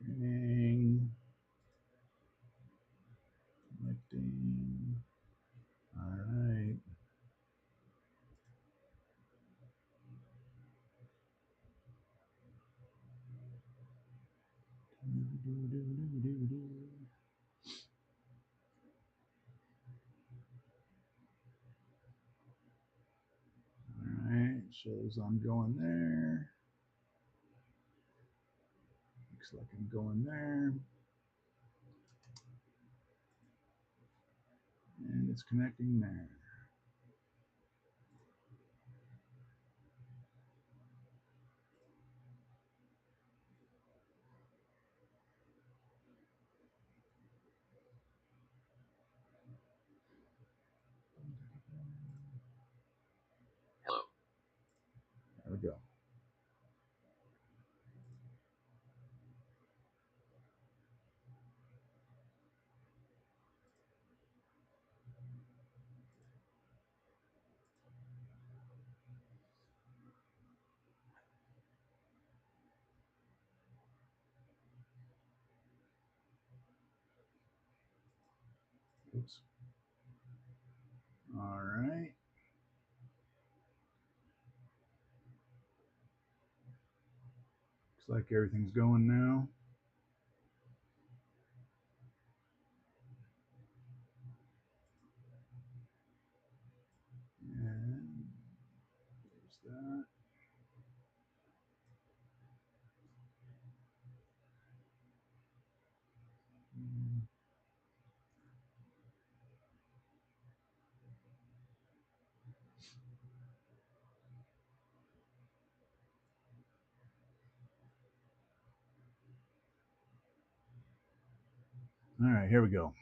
Connecting. Connecting. All right. All right, shows I'm going there. Looks like I'm going there. And it's connecting there. Hello. There we go. Oops. All right. Looks like everything's going now. And there's that. All right, here we go.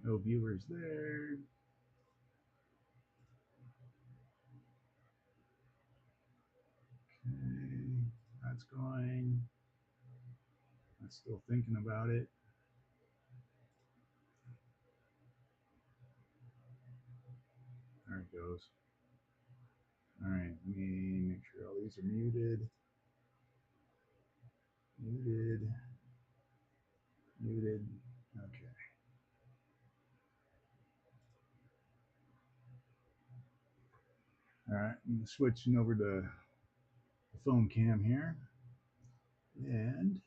No viewers there. Okay, that's going. I'm still thinking about it. There it goes. All right, let me make sure all these are muted. Muted. Muted. Okay. All right, I'm switching over to the phone cam here. And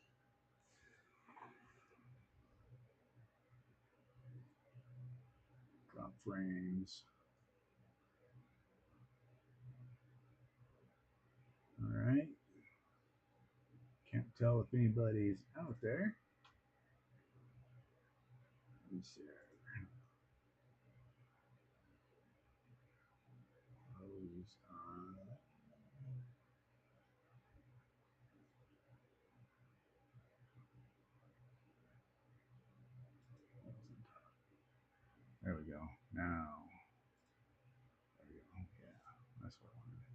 drop frames. All right. Can't tell if anybody's out there. Let me see. Hose on. There we go. Now, there we go. Yeah, that's what I wanted.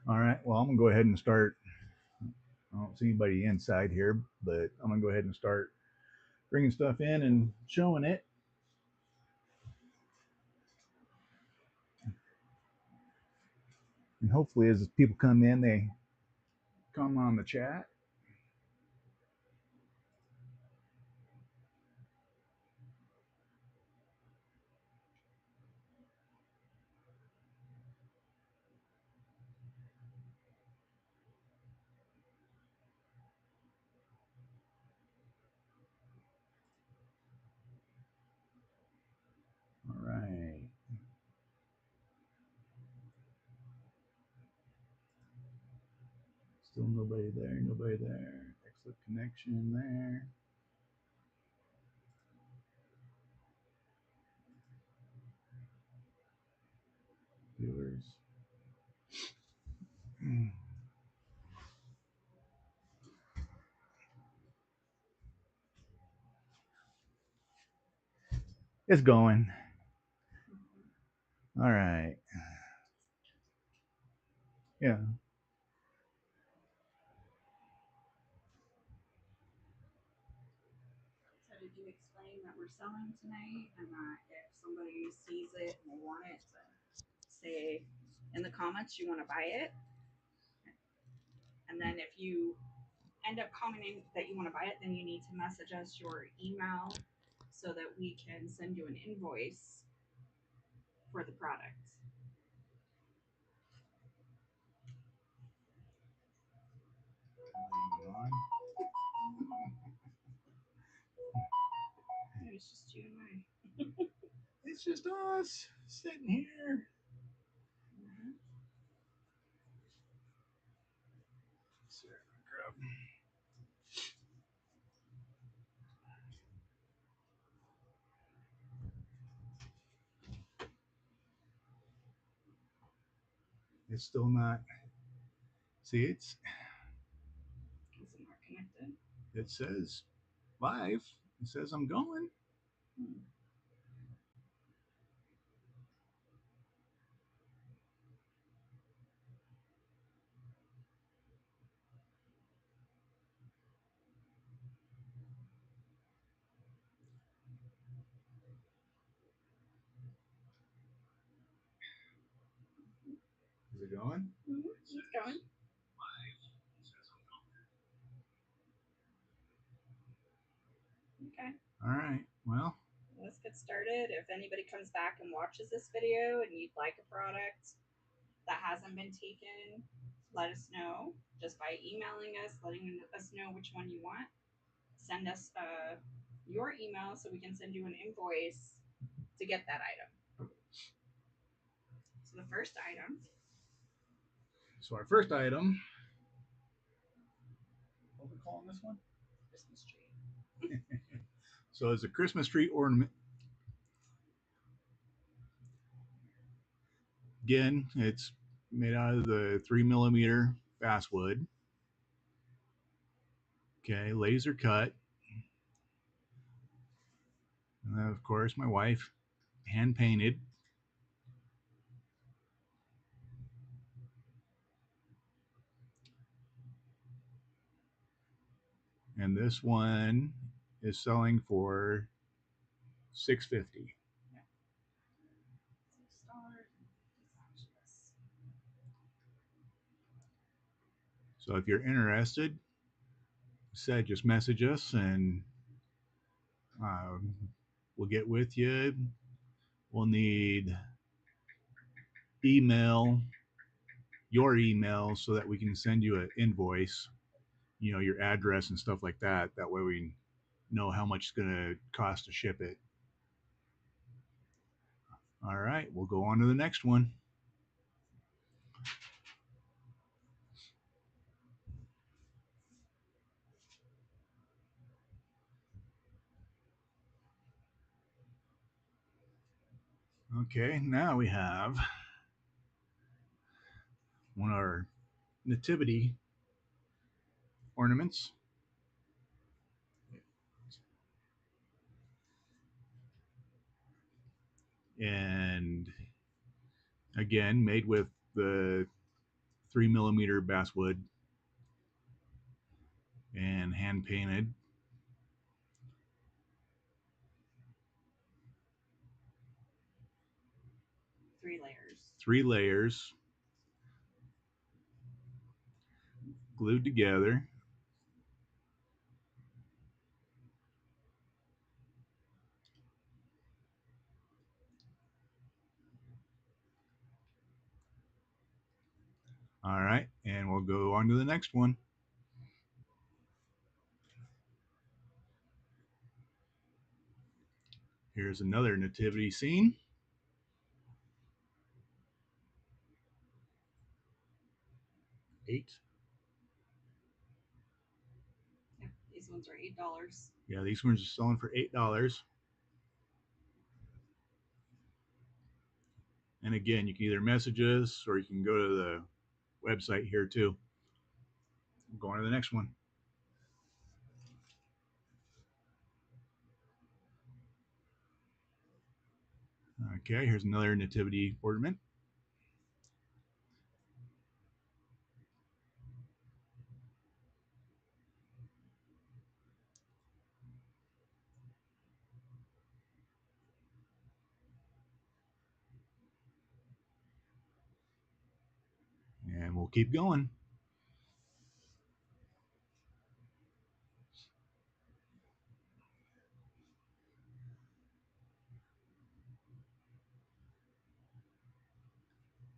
All right. Well, I'm gonna go ahead and start. I don't see anybody inside here, but I'm gonna go ahead and start bringing stuff in and showing it. And hopefully, as people come in, they come on the chat. All right. Still nobody there. Nobody there. Excellent connection there. Viewers. It's going. All right. Yeah. So did you explain that we're selling tonight and that if somebody sees it and they want it, to say in the comments you want to buy it? And then if you end up commenting that you want to buy it, then you need to message us your email so that we can send you an invoice for the product. It's just you and I. It's just us sitting here. Mm-hmm. It's still not. See, Is it not connected? it says live. It says I'm going. Hmm. Is it going? Mm-hmm. It's going. Okay. All right. Well, Let's get started. If anybody comes back and watches this video and you'd like a product that hasn't been taken, let us know just by emailing us, letting us know which one you want. Send us your email so we can send you an invoice to get that item. So the first item. so our first item. What are we calling this one? Christmas tree. So it's a Christmas tree ornament. Again, it's made out of the 3mm basswood. Okay, laser cut. And then, of course, my wife hand painted. And this one is selling for $6.50. Yeah. $6. So if you're interested, said just message us and um, we'll get with you. We'll need email, your email, so that we can send you an invoice, your address and stuff like that. That way we know how much it's going to cost to ship it. All right, we'll go on to the next one. Okay, now we have one of our nativity ornaments. And again, made with the 3mm basswood and hand painted. 3 layers. 3 layers glued together. All right, and we'll go on to the next one. Here's another nativity scene. Eight. Yeah, these ones are $8. Yeah, these ones are selling for $8. And again, you can either message us or you can go to the website here too. We'll go on to the next one. Okay, here's another nativity ornament. And we'll keep going.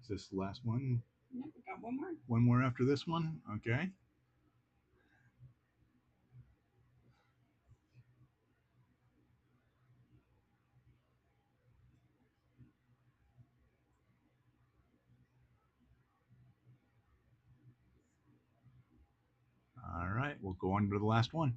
Is this the last one? Nope, we got one more. One more after this one? Okay. All right, we'll go on to the last one.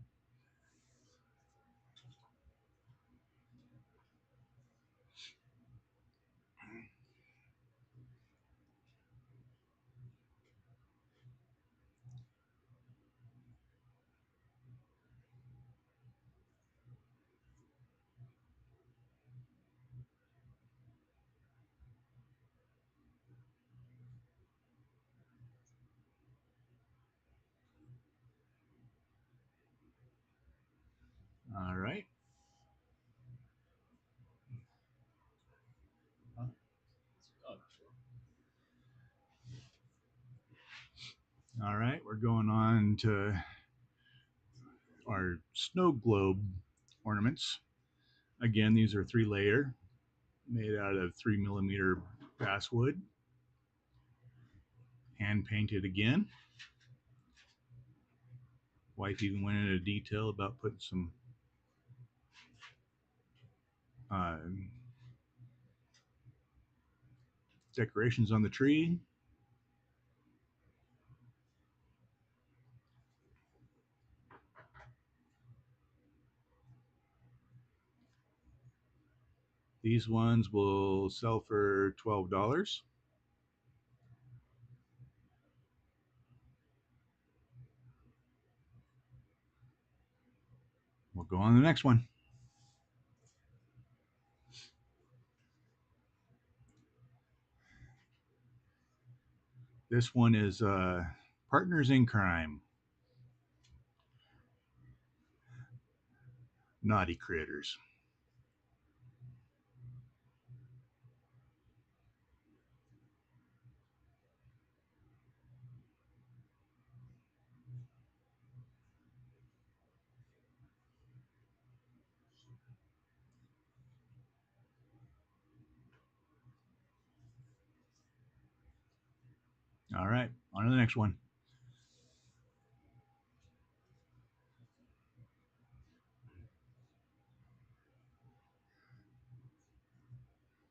All right. All right, we're going on to our snow globe ornaments. Again, these are 3-layer, made out of 3mm basswood, hand painted again. Wife even went into detail about putting some uh, decorations on the tree. These ones will sell for $12. We'll go on to the next one. This one is Partners in Crime, Naughty Critters. All right, on to the next one.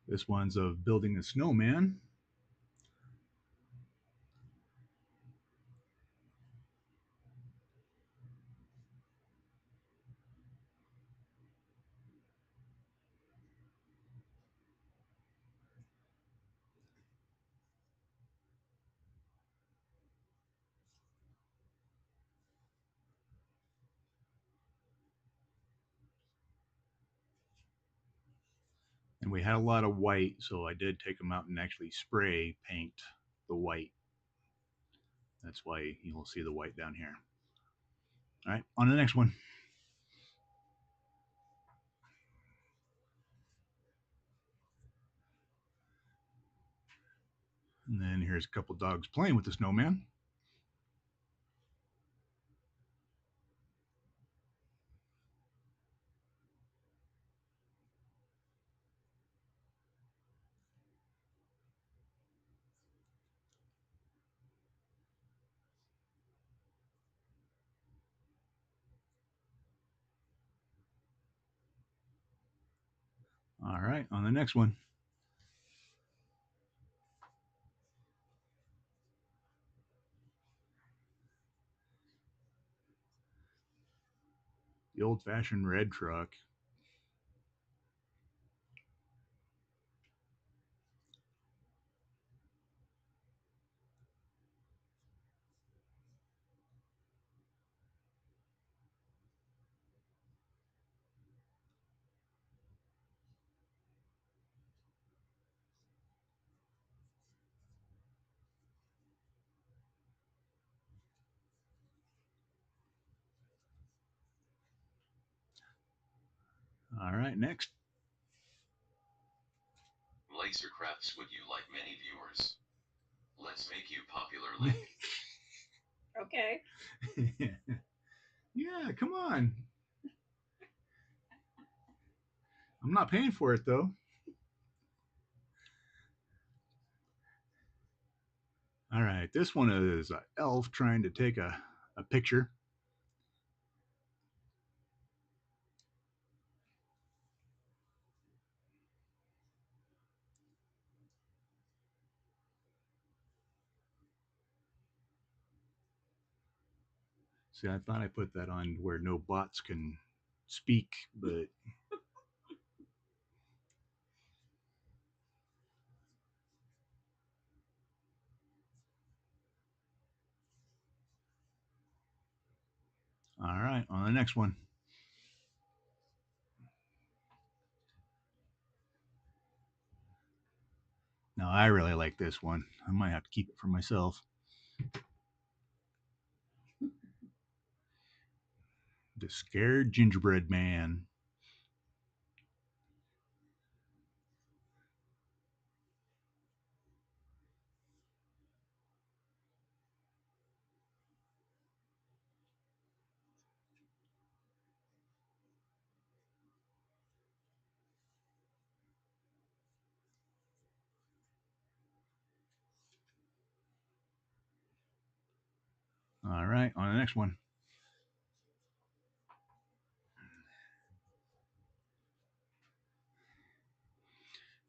This one's of building a snowman. And we had a lot of white, so I did take them out and actually spray paint the white. That's why you'll see the white down here. All right, on to the next one. And then here's a couple dogs playing with the snowman. All right, on the next one. The old fashioned red truck. All right, next. Lasercrafts, would you like many viewers? Let's make you popular link. Okay. Yeah, come on. I'm not paying for it though. All right, this one is an elf trying to take a picture. See, I thought I put that on where no bots can speak, but all right, on the next one. Now, I really like this one. I might have to keep it for myself. The Scared Gingerbread Man. All right, on the next one.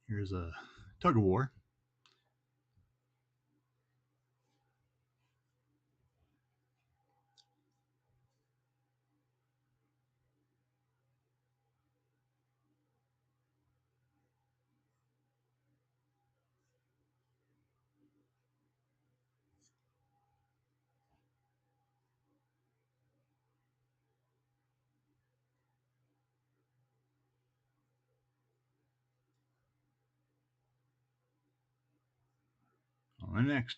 Here's a tug of war. On the next.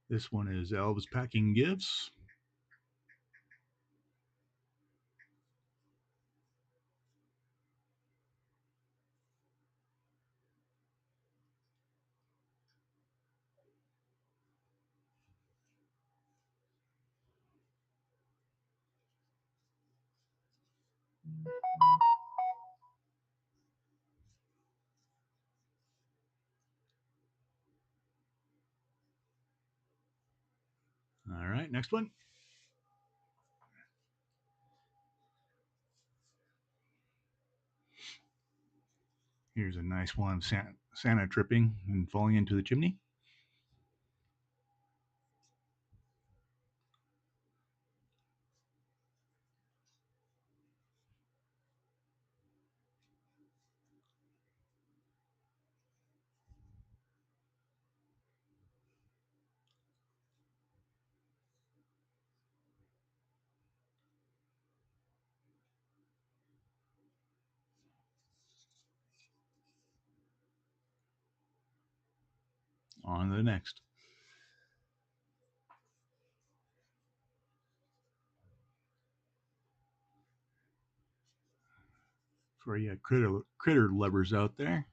This one is Elves Packing Gifts. All right, next one. Here's a nice one of Santa tripping and falling into the chimney. On to the next. For you critter lovers out there,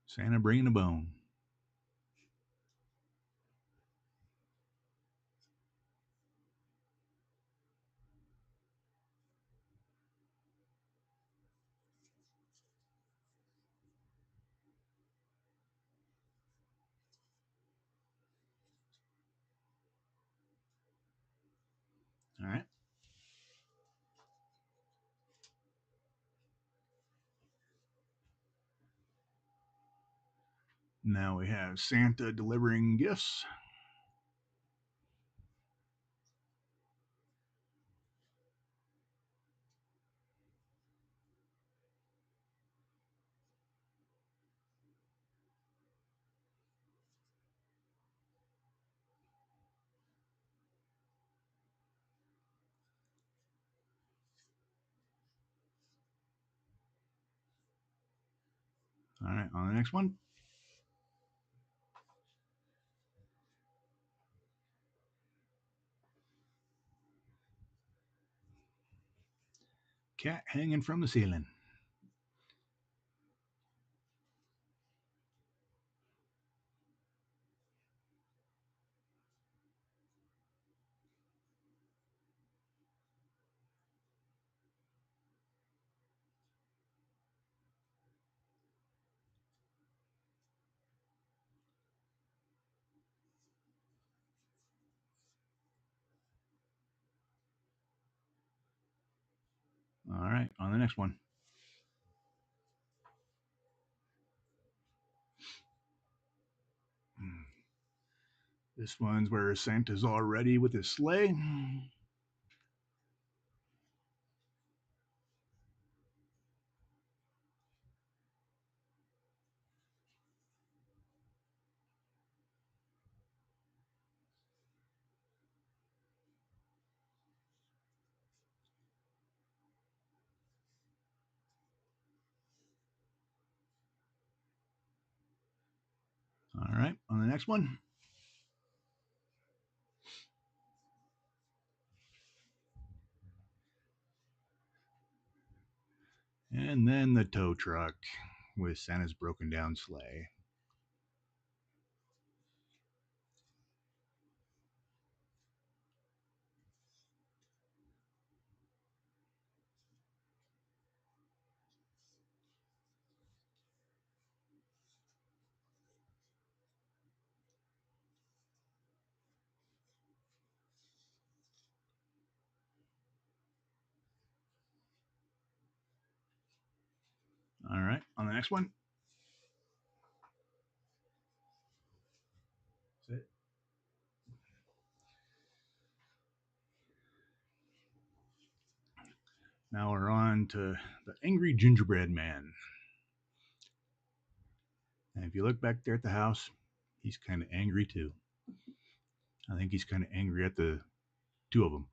Santa bringing a bone. All right. Now we have Santa delivering gifts. All right, on the next one. Cat hanging from the ceiling. All right, on the next one. This one's where Santa's all ready with his sleigh. All right, on the next one. And then the tow truck with Santa's broken down sleigh. All right, on the next one. That's it. Now we're on to the angry gingerbread man. And if you look back there at the house, he's kind of angry too. I think he's kind of angry at the two of them.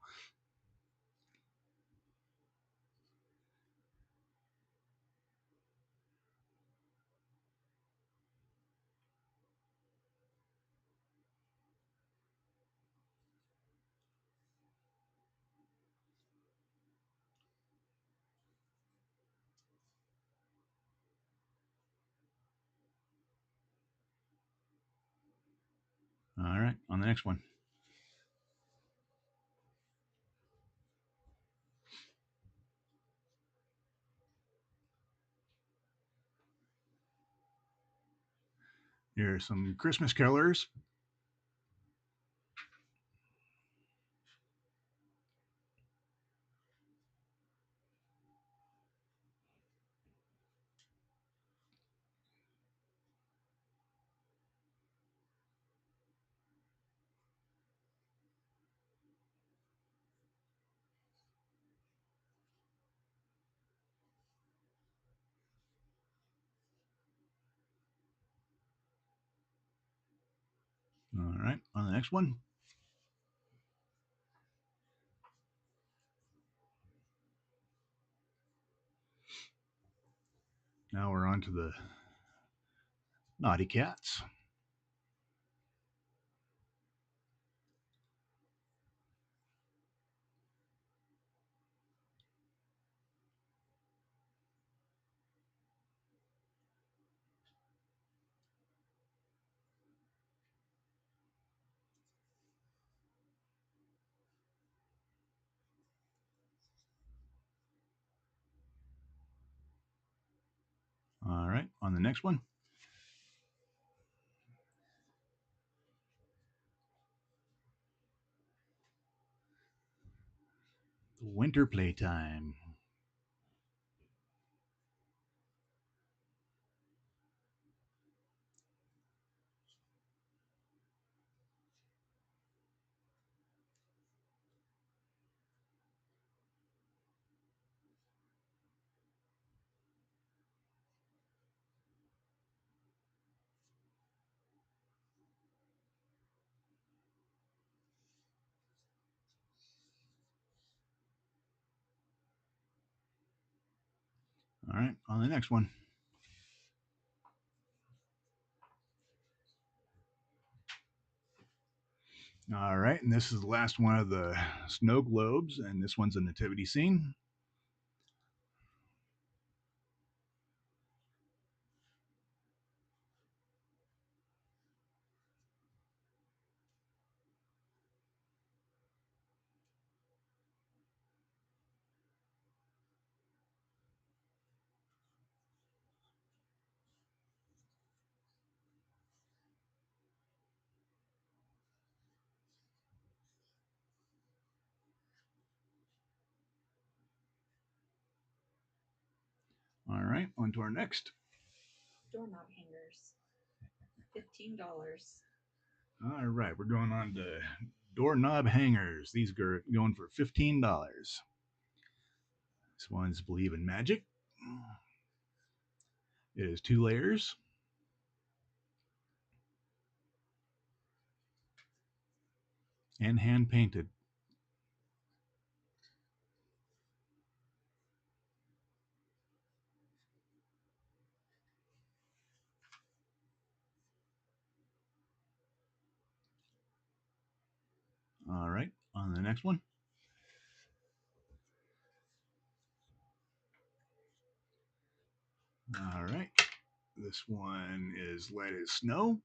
All right, on the next one. Here's some Christmas carolers. All right, on the next one. Now we're on to the naughty cats. All right, on the next one. Winter playtime. All right, on the next one. All right, and this is the last one of the snow globes, and this one's a nativity scene. All right, on to our next. Doorknob hangers, $15. All right, we're going on to doorknob hangers. These are going for $15. This one's Believe in Magic. It is 2 layers. And hand painted. All right, on the next one. All right, this one is Light as Snow.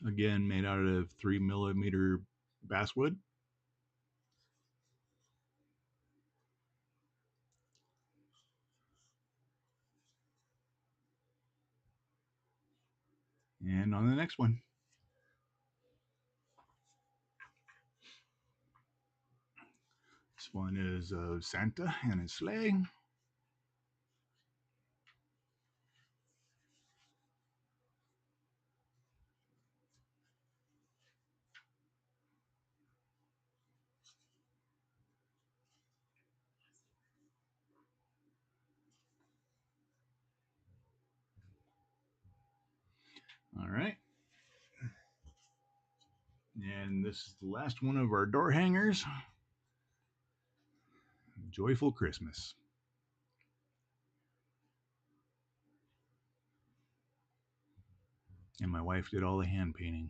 Again, made out of 3mm basswood. And on the next one. This one is Santa and his sleigh. All right. And this is the last one of our door hangers. Joyful Christmas. And my wife did all the hand painting.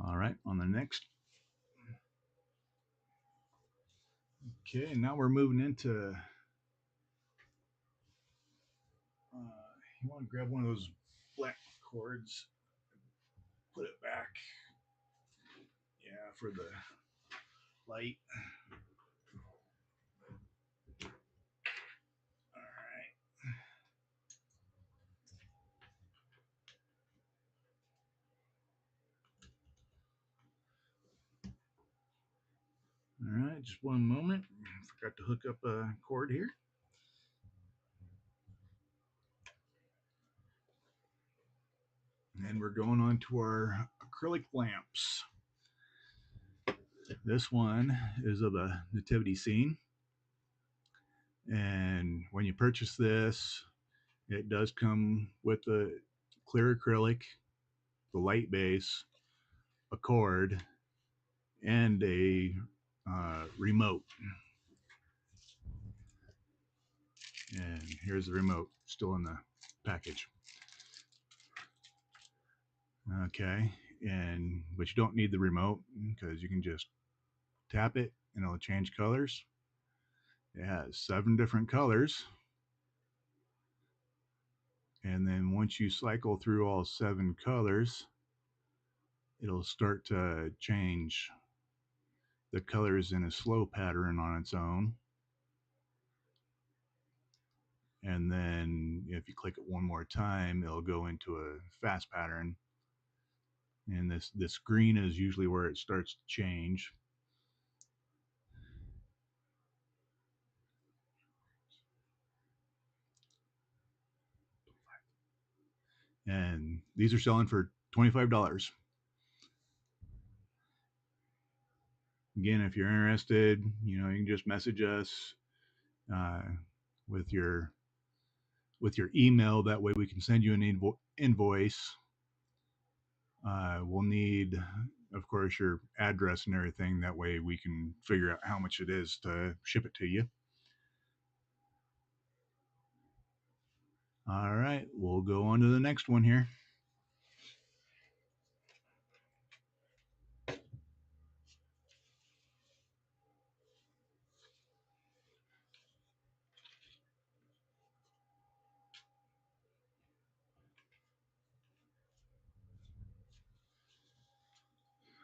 All right, on the next. Okay, now we're moving into. You want to grab one of those black cords, put it back. Yeah, for the light. All right. All right, just one moment. Forgot to hook up a cord here. And we're going on to our acrylic lamps. This one is of a nativity scene. And when you purchase this, it does come with the clear acrylic, the light base, a cord, and a remote. And here's the remote, still in the package. Okay, and but you don't need the remote because you can just tap it and it'll change colors. It has 7 different colors. And then once you cycle through all 7 colors, it'll start to change the colors in a slow pattern on its own. And then if you click it one more time, it'll go into a fast pattern. And this green is usually where it starts to change. And these are selling for $25. Again, if you're interested, you can just message us uh, with your email. That way we can send you an invoice. We'll need, of course, your address and everything. That way we can figure out how much it is to ship it to you. All right, we'll go on to the next one here.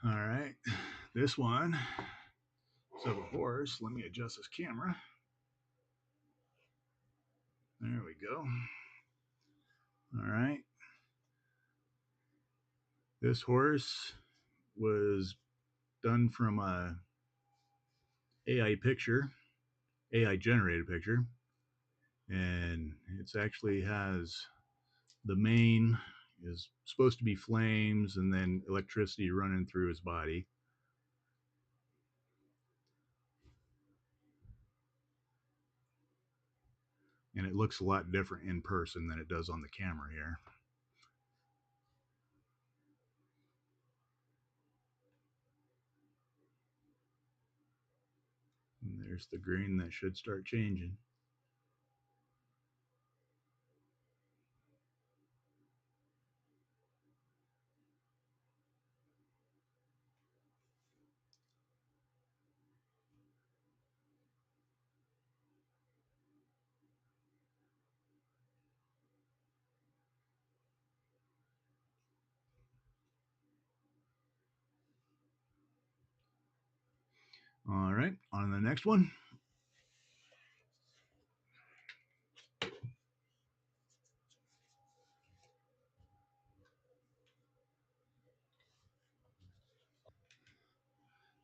All right, this one is of a horse. Let me adjust this camera. There we go. All right. This horse was done from a AI picture, AI generated picture, and it's actually has the mane is supposed to be flames and then electricity running through his body. And it looks a lot different in person than it does on the camera here. And there's the green that should start changing. All right, on to the next one.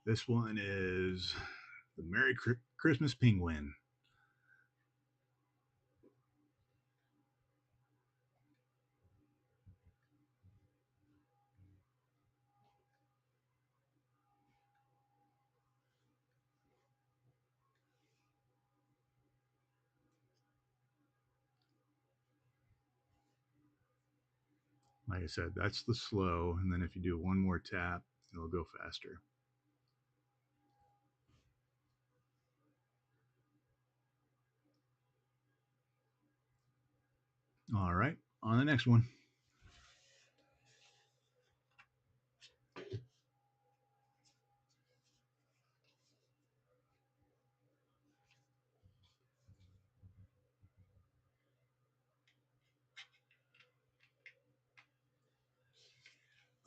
This one is the Merry Christmas Penguin. Like I said, that's the slow, and then if you do one more tap, it'll go faster. All right, on the next one.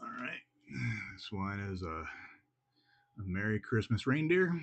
All right, this one is a Merry Christmas reindeer.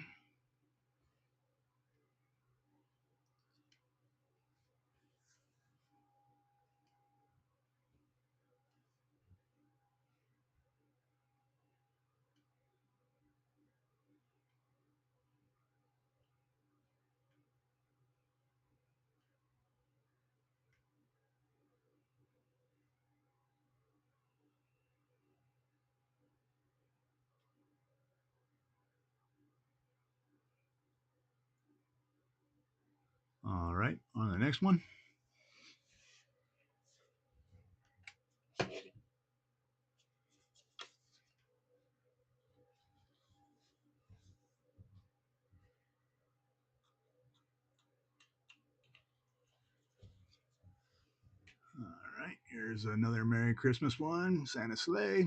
All right, on the next one. All right, here's another Merry Christmas one, Santa Sleigh.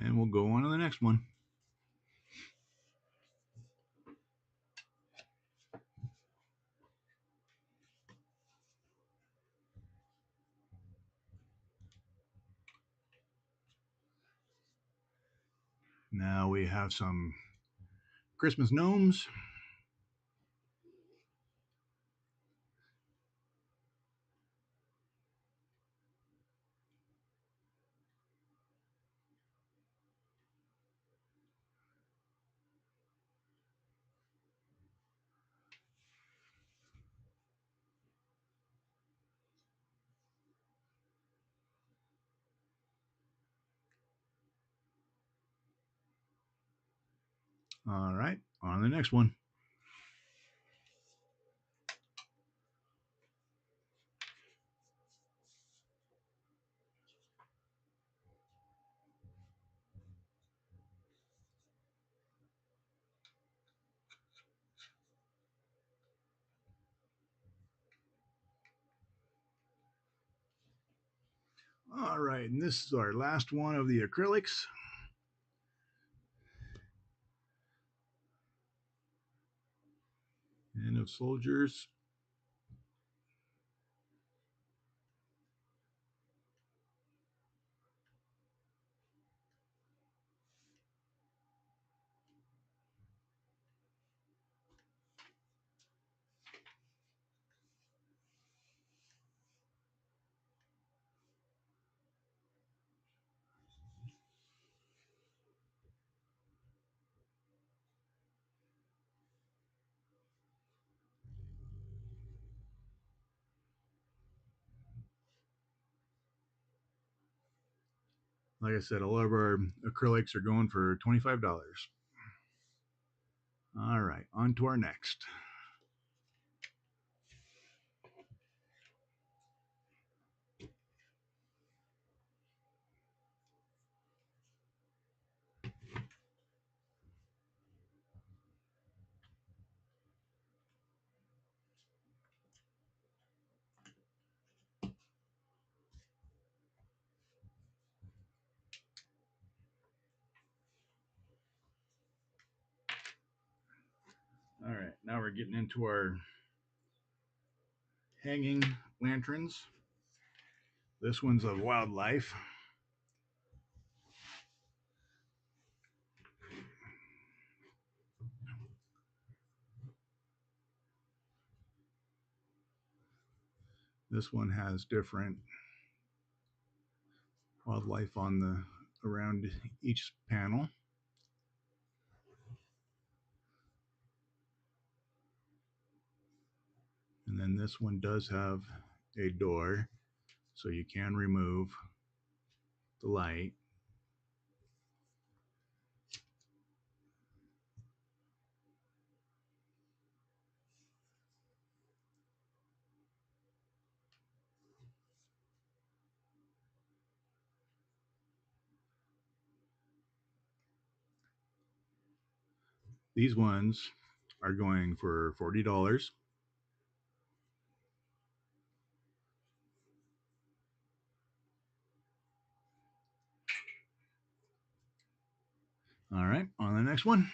And we'll go on to the next one. Now we have some Christmas gnomes. All right, on the next one. All right, and this is our last one of the acrylics. And of soldiers. Like I said, a lot of our acrylics are going for $25. All right, on to our next. All right, now we're getting into our hanging lanterns. This one's of wildlife. This one has different wildlife on the around each panel. And then this one does have a door, so you can remove the light. These ones are going for $40. All right, on the next one.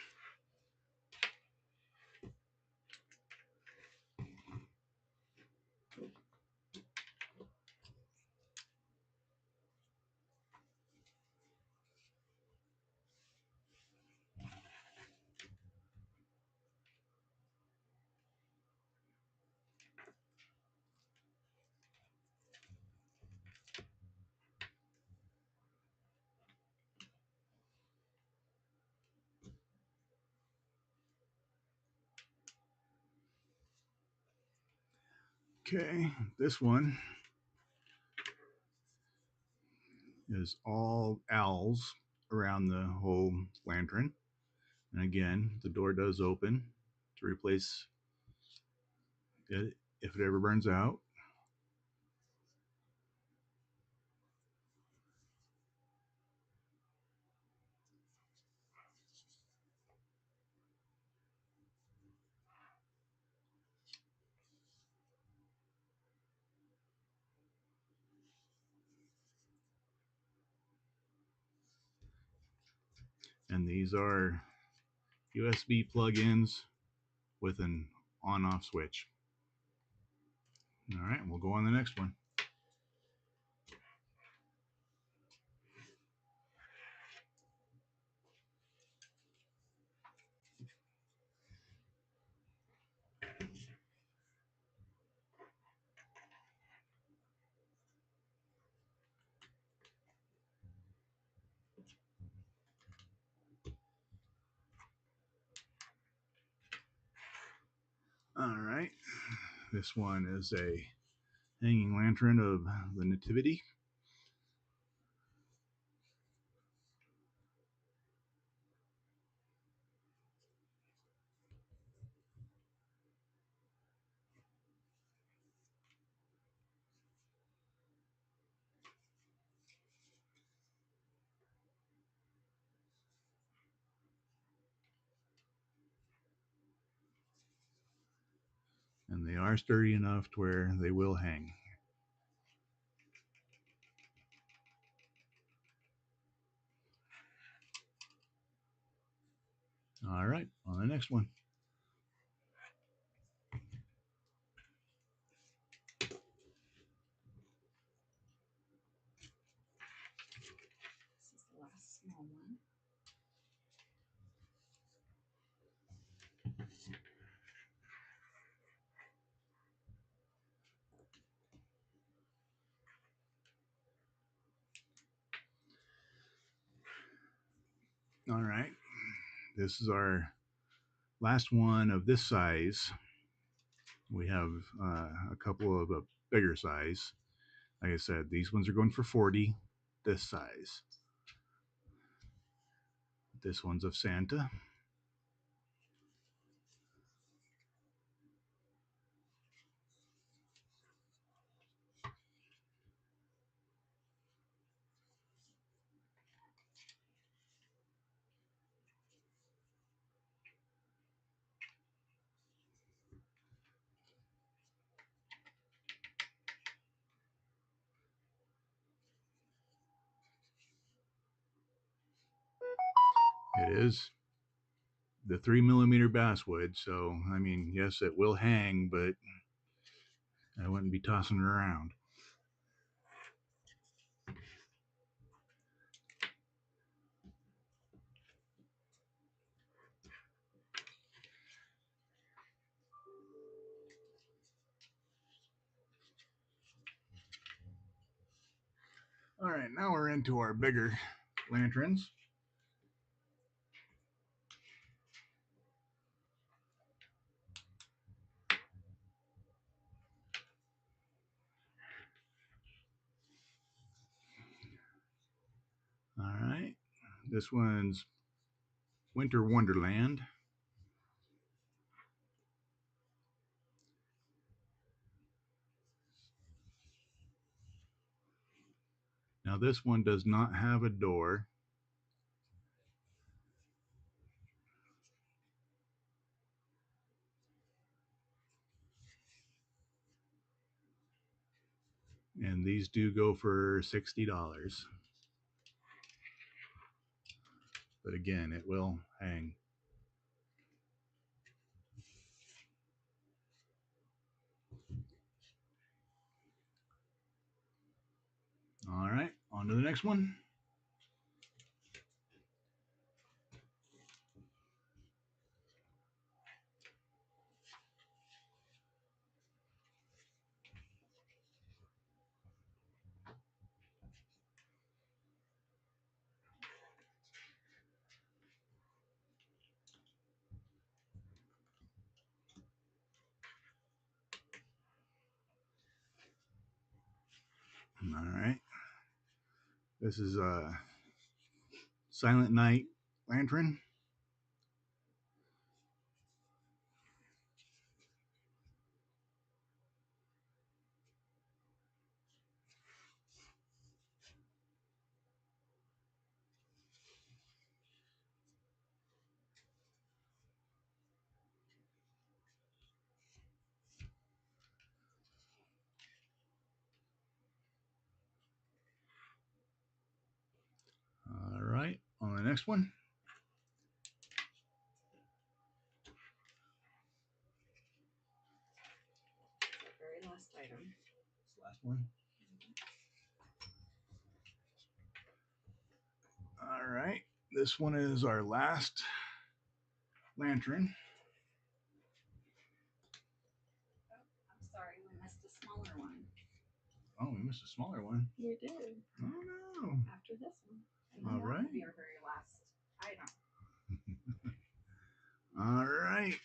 Okay, this one is all owls around the whole lantern. And again, the door does open to replace it if it ever burns out. And these are USB plug-ins with an on-off switch. All right, we'll go on the next one. All right, this one is a hanging lantern of the Nativity. and they are sturdy enough to where they will hang. All right, on the next one. This is the last small one. All right, this is our last one of this size. We have a couple of a bigger size. Like I said, these ones are going for 40. This size. This one's of Santa. It is the 3mm basswood, so I mean, yes, it will hang, but I wouldn't be tossing it around. All right, now we're into our bigger lanterns. All right, this one's Winter Wonderland. Now this one does not have a door. And these do go for $60. But again, it will hang. All right, on to the next one. All right, this is a Silent Night lantern. All right, on the next one. Very last item. This last one. All right, this one is our last lantern. Oh, I'm sorry, we missed a smaller one. Oh, we missed a smaller one. We did. Oh no. After this one. And All then that right. will be our very last item. All right.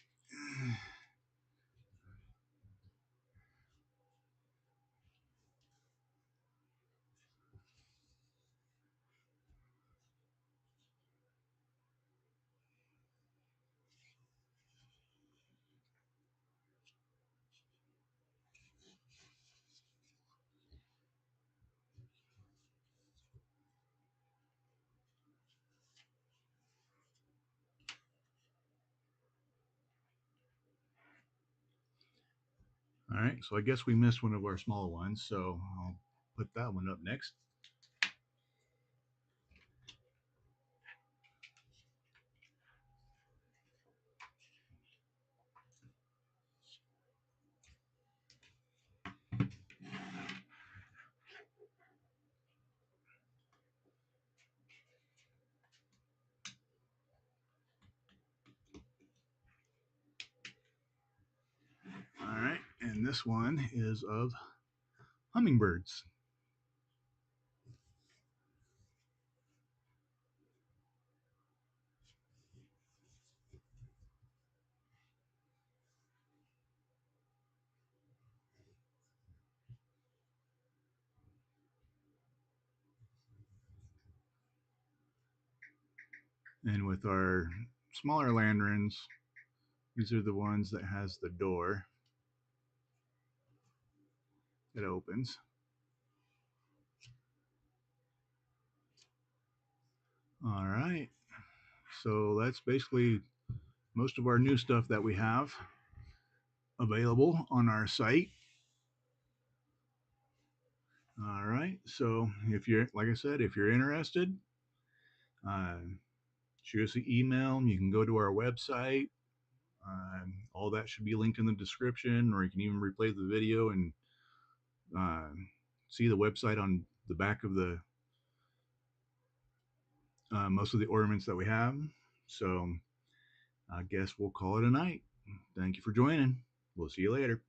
All right, so I guess we missed one of our smaller ones, so I'll put that one up next. All right, and this one is of hummingbirds. And with our smaller lanterns, these are the ones that has the door that opens. All right, so that's basically most of our new stuff that we have available on our site. All right, so if you're, like I said, if you're interested, uh, shoot us an email. You can go to our website. All that should be linked in the description, or you can even replay the video and uh, see the website on the back of the most of the ornaments that we have. So I guess we'll call it a night. Thank you for joining. We'll see you later.